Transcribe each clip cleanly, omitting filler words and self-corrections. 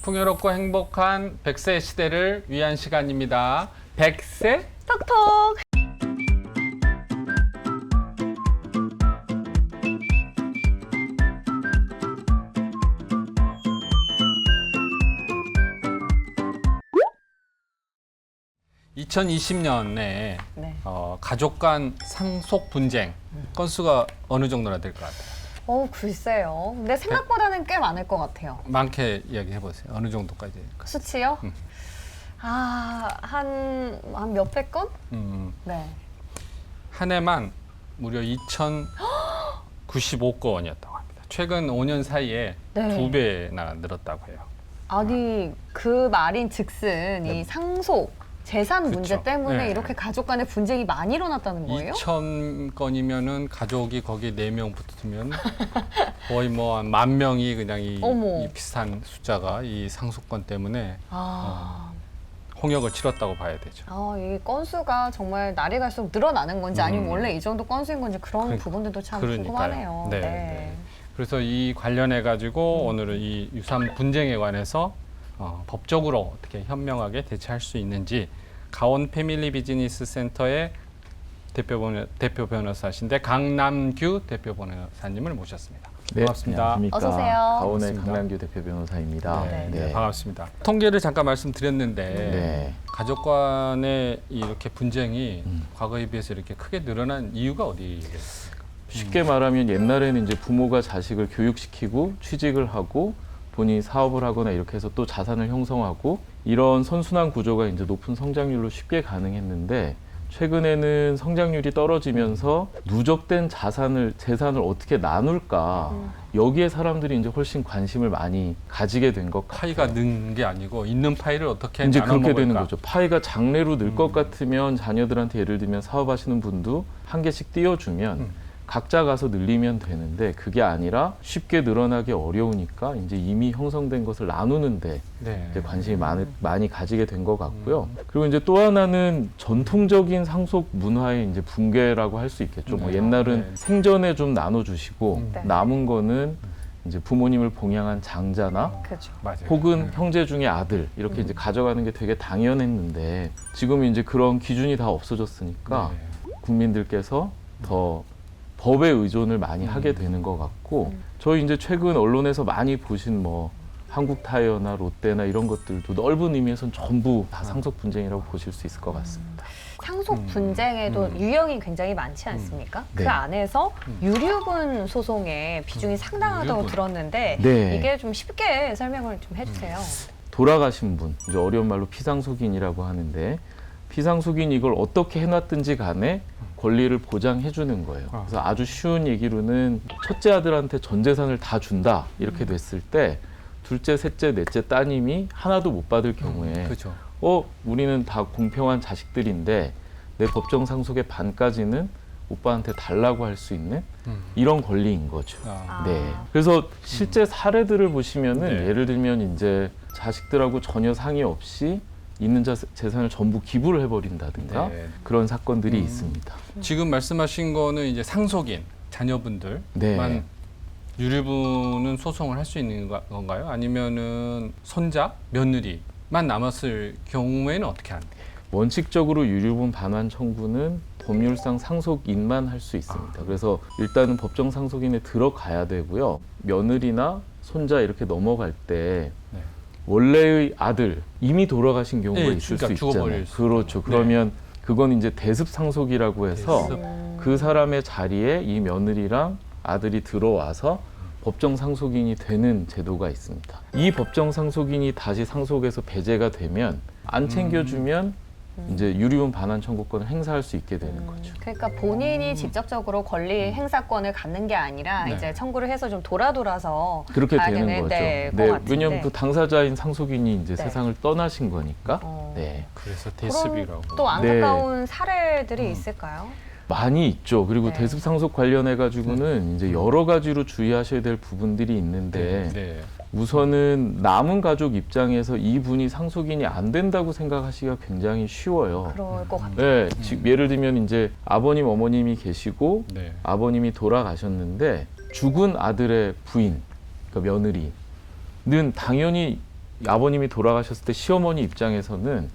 풍요롭고 행복한 100세 시대를 위한 시간입니다. 100세 톡톡. (2020년에) 네. 가족 간 상속 분쟁 건수가 어느 정도나 될 것 같아요? 글쎄요. 근데 생각보다는 꽤 많을 것 같아요. 많게 이야기해 보세요. 어느 정도까지 될까요? 수치요? 한 몇백 건? 네. 한 해만 무려 2,095건이었다고 합니다. 최근 5년 사이에 네. 2배나 늘었다고 해요. 아니, 그 말인 즉슨 이 상속, 재산 문제 그쵸. 때문에 네. 이렇게 가족 간의 분쟁이 많이 일어났다는 거예요? 2,000건이면은 가족이 거기 4명 붙으면 거의 뭐 한 10,000명이 그냥 이 비슷한 숫자가 이 상속건 때문에 홍역을 치렀다고 봐야 되죠. 이 건수가 정말 날이 갈수록 늘어나는 건지 아니면 원래 이 정도 건수인 건지 그런 부분들도 참 궁금하네요. 네, 네. 그래서 이 관련해 가지고 오늘은 이 유산 분쟁에 관해서 법적으로 어떻게 현명하게 대처할 수 있는지 가온 패밀리 비즈니스 센터의 대표 변호사신데 강남규 대표 변호사님을 모셨습니다. 네, 반갑습니다. 안녕하십니까. 어서 오세요. 가온의 반갑습니다. 강남규 대표 변호사입니다. 네, 반갑습니다. 통계를 잠깐 말씀드렸는데 네. 가족 간의 이렇게 분쟁이 과거에 비해서 이렇게 크게 늘어난 이유가 어디겠습니까? 쉽게 말하면 옛날에는 이제 부모가 자식을 교육시키고 취직을 하고 본인이 사업을 하거나 이렇게 해서 또 자산을 형성하고 이런 선순환 구조가 이제 높은 성장률로 쉽게 가능했는데 최근에는 성장률이 떨어지면서 누적된 재산을 어떻게 나눌까 여기에 사람들이 이제 훨씬 관심을 많이 가지게 된 것 같아요. 파이가 는 게 아니고 있는 파이를 어떻게 이제 나눠 그렇게 먹을까? 되는 거죠. 파이가 장래로 늘 것 같으면 자녀들한테 예를 들면 사업하시는 분도 한 개씩 띄워주면 각자 가서 늘리면 되는데 그게 아니라 쉽게 늘어나기 어려우니까 이제 이미 형성된 것을 나누는데 네. 이제 관심이 많이 가지게 된 것 같고요. 그리고 이제 또 하나는 전통적인 상속 문화의 이제 붕괴라고 할 수 있겠죠. 뭐 네. 옛날은 네. 생전에 좀 나눠주시고 네. 남은 거는 이제 부모님을 봉양한 장자나 그렇죠. 맞아요. 혹은 형제 중에 아들 이렇게 이제 가져가는 게 되게 당연했는데 지금 이제 그런 기준이 다 없어졌으니까 네. 국민들께서 더 법에 의존을 많이 하게 되는 것 같고 저희 이제 최근 언론에서 많이 보신 뭐 한국타이어나 롯데나 이런 것들도 넓은 의미에서는 전부 다 상속 분쟁이라고 보실 수 있을 것 같습니다. 상속 분쟁에도 유형이 굉장히 많지 않습니까? 네. 그 안에서 유류분 소송의 비중이 상당하다고 유류분. 들었는데 네. 이게 좀 쉽게 설명을 좀 해주세요. 돌아가신 분, 이제 어려운 말로 피상속인이라고 하는데 피상속인 이걸 어떻게 해놨든지 간에 권리를 보장해 주는 거예요. 그래서 아주 쉬운 얘기로는 첫째 아들한테 전 재산을 다 준다 이렇게 됐을 때 둘째, 셋째, 넷째 따님이 하나도 못 받을 경우에 그렇죠. 우리는 다 공평한 자식들인데 내 법정 상속의 반까지는 오빠한테 달라고 할 수 있는 이런 권리인 거죠. 네. 그래서 실제 사례들을 보시면은 네. 예를 들면 이제 자식들하고 전혀 상의 없이 있는 재산을 전부 기부를 해버린다든가 네. 그런 사건들이 있습니다. 지금 말씀하신 거는 이제 상속인 자녀분들만 네. 유류분은 소송을 할 수 있는 건가요? 아니면은 손자, 며느리만 남았을 경우에는 어떻게 하는 거예요? 원칙적으로 유류분 반환 청구는 법률상 상속인만 할 수 있습니다. 그래서 일단은 법정 상속인에 들어가야 되고요. 며느리나 손자 이렇게 넘어갈 때 네. 원래의 아들 이미 돌아가신 경우가 네, 있을 그러니까 수 있잖아요. 죽어버릴 수 그렇죠. 있고. 그러면 그건 이제 대습 상속이라고 해서 대습. 그 사람의 자리에 이 며느리랑 아들이 들어와서 법정 상속인이 되는 제도가 있습니다. 이 법정 상속인이 다시 상속에서 배제가 되면 안 챙겨주면 이제 유류분 반환 청구권을 행사할 수 있게 되는 거죠. 그러니까 본인이 직접적으로 권리 행사권을 갖는 게 아니라 네. 이제 청구를 해서 좀 돌아서 그렇게 가야 되는 되는, 거죠. 네, 것 같은데. 왜냐하면 그 당사자인 상속인이 이제 네. 세상을 떠나신 거니까. 어. 네. 그래서 그런 대습이라고. 또 안타까운 사례들이 있을까요? 많이 있죠. 그리고 네. 대습 상속 관련해 가지고는 이제 여러 가지로 주의하셔야 될 부분들이 있는데 네. 우선은 남은 가족 입장에서 이분이 상속인이 안 된다고 생각하시기가 굉장히 쉬워요. 그럴 것 같아요. 네, 예를 들면 이제 아버님, 어머님이 계시고 네. 아버님이 돌아가셨는데 죽은 아들의 부인, 그러니까 며느리는 당연히 아버님이 돌아가셨을 때 시어머니 입장에서는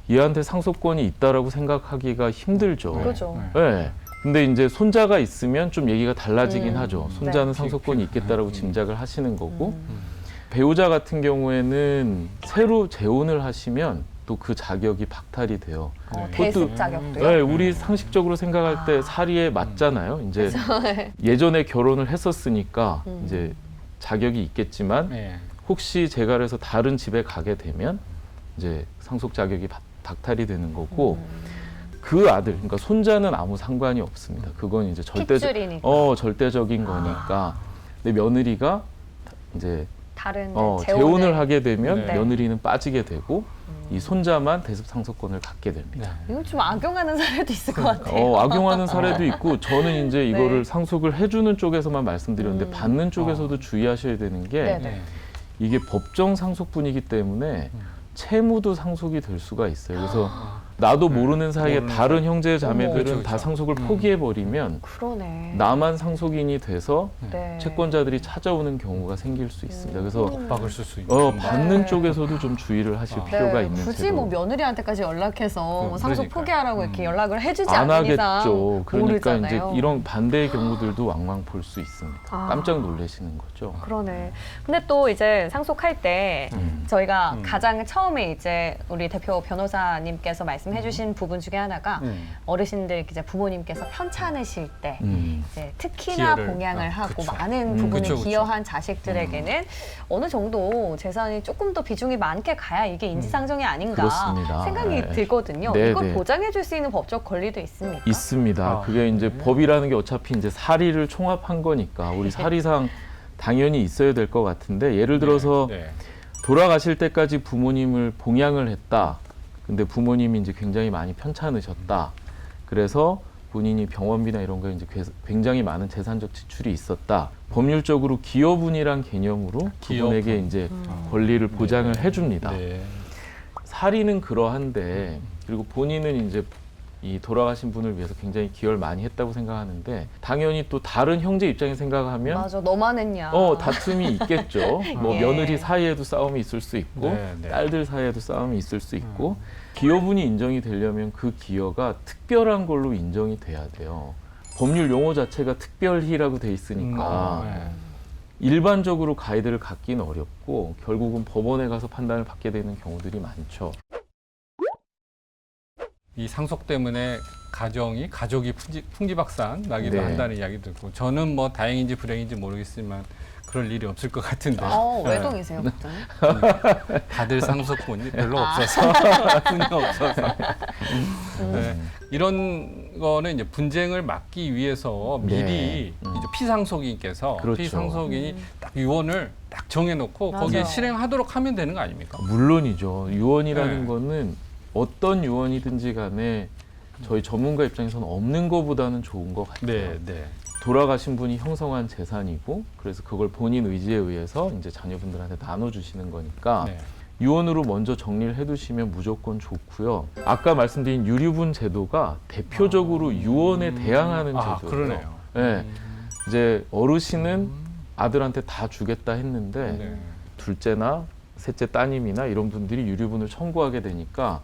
얘한테 상속권이 있다라고 생각하기가 힘들죠. 그죠. 네. 근데 이제 손자가 있으면 좀 얘기가 달라지긴 하죠. 손자는 네. 상속권이 있겠다라고 짐작을 하시는 거고 배우자 같은 경우에는 새로 재혼을 하시면 또 그 자격이 박탈이 돼요. 대습 자격도요? 네, 우리 상식적으로 생각할 때 사리에 맞잖아요. 이제 예전에 결혼을 했었으니까 이제 자격이 있겠지만 네. 혹시 제가 그래서 다른 집에 가게 되면 이제 상속 자격이 박탈이 되는 거고 그 아들, 그러니까 손자는 아무 상관이 없습니다. 그건 이제 핏줄이니까. 절대적인 거니까. 근데 며느리가 이제 다른 재혼을 하게 되면 네. 며느리는 빠지게 되고 이 손자만 대습 상속권을 갖게 됩니다. 네. 이건 좀 악용하는 사례도 있을 것 같아요. 악용하는 사례도 있고 저는 이제 이거를 네. 상속을 해주는 쪽에서만 말씀드렸는데 받는 쪽에서도 주의하셔야 되는 게 네, 네. 이게 법정 상속분이기 때문에 채무도 상속이 될 수가 있어요. 그래서 나도 모르는 사이에 모르는 다른 형제 자매들은 어머, 그쵸, 다 그쵸. 상속을 포기해버리면 그러네. 나만 상속인이 돼서 네. 채권자들이 찾아오는 경우가 생길 수 있습니다. 그래서 박을 쓸 수 있는. 받는 네. 쪽에서도 좀 주의를 하실 필요가 있는 굳이 제도. 뭐 며느리한테까지 연락해서 뭐 상속 그러니까요. 포기하라고 이렇게 연락을 해주지 안 않는 이상 하겠죠. 그러니까 모르잖아요. 이제 이런 반대의 경우들도 왕왕 볼 수 있습니다. 아. 깜짝 놀라시는 거죠. 그러네. 근데 또 이제 상속할 때 저희가 가장 처음에 이제 우리 대표 변호사님께서 말씀해주신 부분 중에 하나가 어르신들 이제 부모님께서 편찮으실 때 이제 특히나 기여를, 봉양을 하고 그쵸. 많은 부분을 그쵸, 그쵸. 기여한 자식들에게는 어느 정도 재산이 조금 더 비중이 많게 가야 이게 인지상정이 아닌가 그렇습니다. 생각이 네. 들거든요. 네, 이걸 네. 보장해줄 수 있는 법적 권리도 있습니까? 있습니다. 그게 이제 법이라는 게 어차피 이제 사리를 총합한 거니까 우리 사리상 당연히 있어야 될 것 같은데 예를 들어서 네. 돌아가실 때까지 부모님을 봉양을 했다. 근데 부모님이 이제 굉장히 많이 편찮으셨다. 그래서 본인이 병원비나 이런 거에 이제 굉장히 많은 재산적 지출이 있었다. 법률적으로 기여분이란 개념으로 그분에게 이제 권리를 보장을 해줍니다. 네. 사리는 그러한데 그리고 본인은 이제 이 돌아가신 분을 위해서 굉장히 기여를 많이 했다고 생각하는데 당연히 또 다른 형제 입장에 생각하면 맞아, 너만 했냐. 다툼이 있겠죠. 뭐 예. 며느리 사이에도 싸움이 있을 수 있고 네, 네. 딸들 사이에도 싸움이 있을 수 있고 기여분이 인정이 되려면 그 기여가 특별한 걸로 인정이 돼야 돼요. 법률 용어 자체가 특별히라고 돼 있으니까 네. 일반적으로 가이드를 갖기는 어렵고 결국은 법원에 가서 판단을 받게 되는 경우들이 많죠. 이 상속 때문에 가족이 풍지박산 나기도 네. 한다는 이야기 듣고 저는 뭐 다행인지 불행인지 모르겠지만 그럴 일이 없을 것 같은데 외동이세요, 보통? 받을 상속분이 별로 없어서 분이 없어서 네. 이런 거는 이제 분쟁을 막기 위해서 미리 네. 이제 피상속인께서 그렇죠. 피상속인이 딱 유언을 딱 정해놓고 맞아요. 거기에 실행하도록 하면 되는 거 아닙니까? 물론이죠. 유언이라는 네. 거는 어떤 유언이든지 간에 저희 전문가 입장에서는 없는 것보다는 좋은 것 같아요. 네, 네. 돌아가신 분이 형성한 재산이고 그래서 그걸 본인 의지에 의해서 이제 자녀분들한테 나눠주시는 거니까 네. 유언으로 먼저 정리를 해두시면 무조건 좋고요. 아까 말씀드린 유류분 제도가 대표적으로 유언에 대항하는 제도예요. 그러네요. 네. 이제 어르신은 아들한테 다 주겠다 했는데 네. 둘째나 셋째 따님이나 이런 분들이 유류분을 청구하게 되니까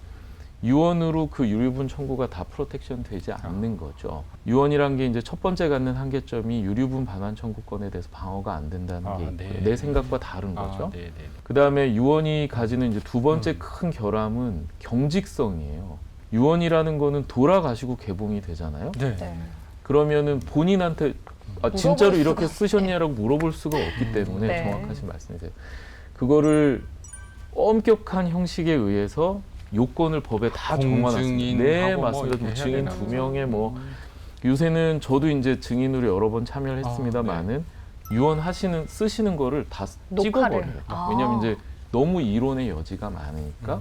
유언으로 그 유류분 청구가 다 프로텍션 되지 않는 거죠. 유언이란 게 이제 첫 번째 갖는 한계점이 유류분 반환 청구권에 대해서 방어가 안 된다는 게 있고요. 네. 내 생각과 다른 거죠. 네, 네. 그다음에 유언이 가지는 이제 두 번째 큰 결함은 경직성이에요. 유언이라는 거는 돌아가시고 개봉이 되잖아요. 네. 네. 그러면은 본인한테 진짜로 물어볼 이렇게 수가 쓰셨냐라고 물어볼 수가 없기 때문에 네. 정확하신 말씀이세요. 그거를 엄격한 형식에 의해서 요건을 법에 다 적어놨습니다. 공증인하고 네, 뭐 맞습니다. 이렇게 해야 증인 되나? 2명에 뭐 요새는 저도 이제 증인으로 여러 번 참여를 했습니다만은 유언하시는 쓰시는 거를 다 찍어버려요. 왜냐하면 이제 너무 이론의 여지가 많으니까.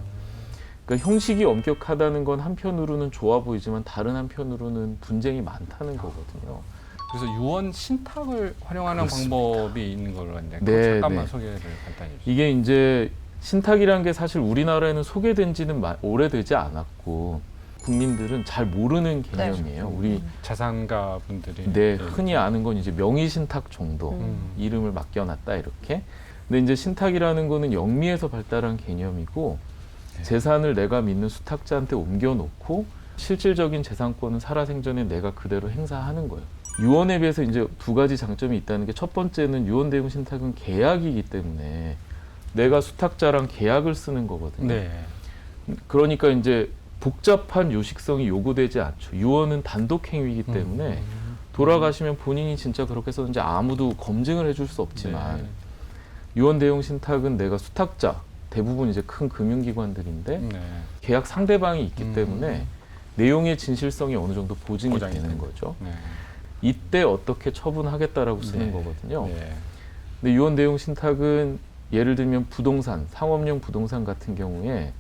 그러니까 형식이 엄격하다는 건 한편으로는 좋아 보이지만 다른 한편으로는 분쟁이 많다는 거거든요. 그래서 유언 신탁을 활용하는 그렇습니다. 방법이 있는 걸로 아는데 네, 잠깐만 네. 소개를 간단히 해주세요. 이게 이제 신탁이라는 게 사실 우리나라에는 소개된 지는 오래되지 않았고 국민들은 잘 모르는 개념이에요. 우리 자산가 분들이 흔히 아는 건 이제 명의신탁 정도 음. 이름을 맡겨놨다 이렇게. 근데 이제 신탁이라는 거는 영미에서 발달한 개념이고 네. 재산을 내가 믿는 수탁자한테 옮겨놓고 실질적인 재산권은 살아생전에 내가 그대로 행사하는 거예요. 유언에 비해서 이제 두 가지 장점이 있다는 게 첫 번째는 유언 대용 신탁은 계약이기 때문에 내가 수탁자랑 계약을 쓰는 거거든요. 네. 그러니까 이제 복잡한 요식성이 요구되지 않죠. 유언은 단독 행위이기 때문에 돌아가시면 본인이 진짜 그렇게 썼는지 아무도 검증을 해줄 수 없지만 네. 유언 대용 신탁은 내가 수탁자 대부분 이제 큰 금융기관들인데 네. 계약 상대방이 있기 때문에 내용의 진실성이 어느 정도 보증이 보장이 되는 되는 거죠. 네. 이때 어떻게 처분하겠다라고 쓰는 네. 거거든요. 네. 근데 유언 대용 신탁은 예를 들면 부동산, 상업용 부동산 같은 경우에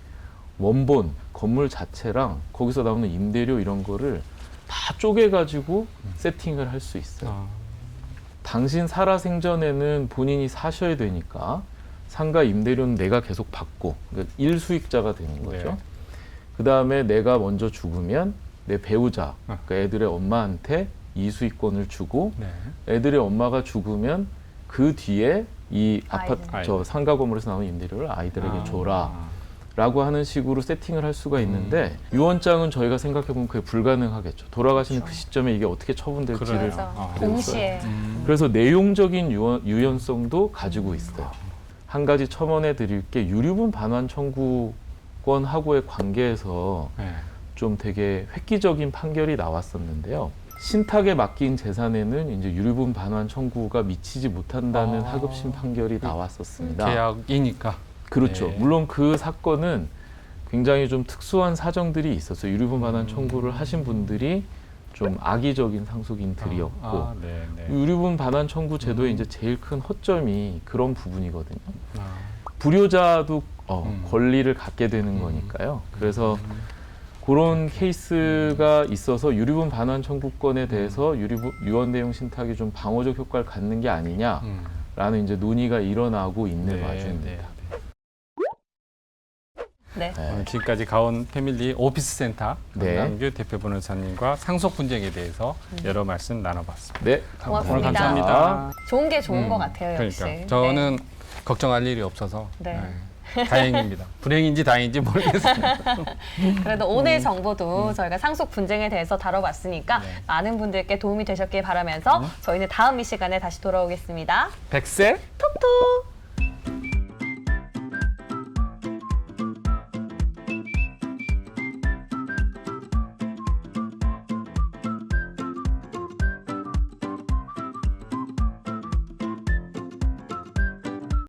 원본, 건물 자체랑 거기서 나오는 임대료 이런 거를 다 쪼개가지고 세팅을 할 수 있어요. 아. 당신 살아생전에는 본인이 사셔야 되니까 상가 임대료는 내가 계속 받고 그러니까 일수익자가 되는 거죠. 네. 그 다음에 내가 먼저 죽으면 내 배우자, 그러니까 애들의 엄마한테 이수익권을 주고 네. 애들의 엄마가 죽으면 그 뒤에 이 아파트, 아이들. 저 상가 건물에서 나오는 임대료를 아이들에게 아. 줘라. 라고 하는 식으로 세팅을 할 수가 있는데 유언장은 저희가 생각해보면 그게 불가능하겠죠. 돌아가시는 그 시점에 이게 어떻게 처분될지를 그래요. 그래서 아. 동시에 그래서 내용적인 유연성도 가지고 있어요. 한 가지 첨언해 드릴 게 유류분 반환 청구권하고의 관계에서 네. 좀 되게 획기적인 판결이 나왔었는데요. 신탁에 맡긴 재산에는 이제 유류분 반환 청구가 미치지 못한다는 아. 하급심 판결이 나왔었습니다. 계약이니까. 그렇죠. 네. 물론 그 사건은 굉장히 좀 특수한 사정들이 있었어요. 유류분 반환 청구를 하신 분들이 좀 악의적인 상속인들이었고 아, 네, 네. 유류분 반환 청구 제도의 이제 제일 큰 허점이 그런 부분이거든요. 아. 불효자도 권리를 갖게 되는 음. 거니까요. 그래서 그런 케이스가 있어서 유류분 반환 청구권에 대해서 유언 대용 신탁이 좀 방어적 효과를 갖는 게 아니냐라는 이제 논의가 일어나고 있는 와중입니다. 네. 네. 오늘 지금까지 가온 패밀리 오피스 센터 네. 강남규 대표 변호사님과 상속 분쟁에 대해서 여러 말씀 나눠봤습니다. 네, 고맙습니다. 오늘 감사합니다. 좋은 게 좋은 것 같아요, 역시. 그러니까 저는 걱정할 일이 없어서 네. 다행입니다. 불행인지 다행인지 모르겠습니다. 그래도 오늘 정보도 저희가 상속 분쟁에 대해서 다뤄봤으니까 네. 많은 분들께 도움이 되셨길 바라면서 저희는 다음 이 시간에 다시 돌아오겠습니다. 백세 톡톡!